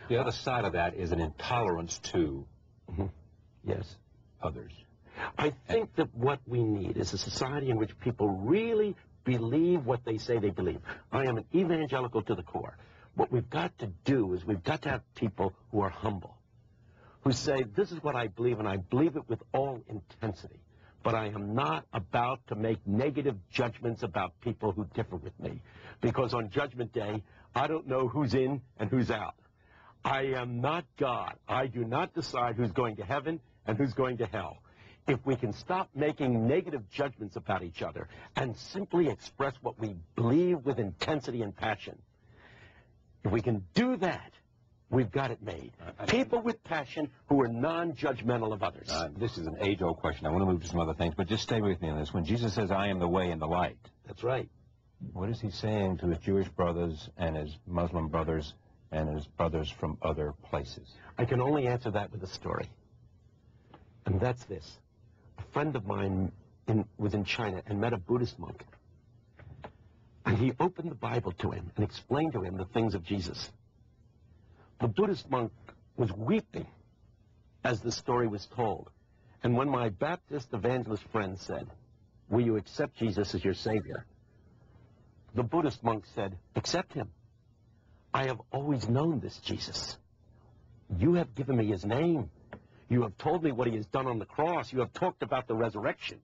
The other side of that is an intolerance to yes, others. I think that what we need is a society in which people really believe what they say they believe. I am an evangelical to the core. What we've got to do is we've got to have people who are humble, who say, this is what I believe, and I believe it with all intensity. But I am not about to make negative judgments about people who differ with me. Because on Judgment Day, I don't know who's in and who's out. I am not God. I do not decide who's going to heaven and who's going to hell. If we can stop making negative judgments about each other and simply express what we believe with intensity and passion, if we can do that, we've got it made. People with passion who are non-judgmental of others. This is an age-old question. I want to move to some other things, but just stay with me on this. When Jesus says, I am the way and the light. That's right. What is he saying to his Jewish brothers and his Muslim brothers and his brothers from other places? I can only answer that with a story. And that's this. A friend of mine was in China and met a Buddhist monk. And he opened the Bible to him and explained to him the things of Jesus. The Buddhist monk was weeping as the story was told. And when my Baptist evangelist friend said, will you accept Jesus as your Savior? The Buddhist monk said, accept him. I have always known this Jesus. You have given me his name. You have told me what he has done on the cross. You have talked about the resurrection.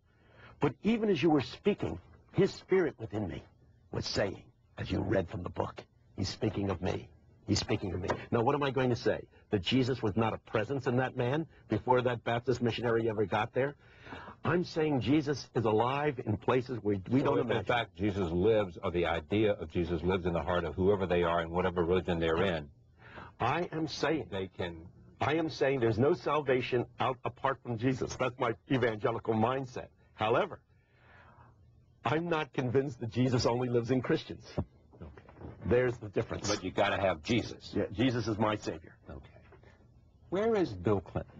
But even as you were speaking, his spirit within me was saying, as you read from the book, he's speaking of me. He's speaking of me. Now, what am I going to say? That Jesus was not a presence in that man before that Baptist missionary ever got there? I'm saying Jesus is alive in places where we don't imagine. In fact, Jesus lives, or the idea of Jesus lives in the heart of whoever they are and whatever religion they're in. I am saying there's no salvation out apart from Jesus. That's my evangelical mindset. However, I'm not convinced that Jesus only lives in Christians. Okay. There's the difference. But you got to have Jesus. Yeah, Jesus is my Savior. Okay. Where is Bill Clinton?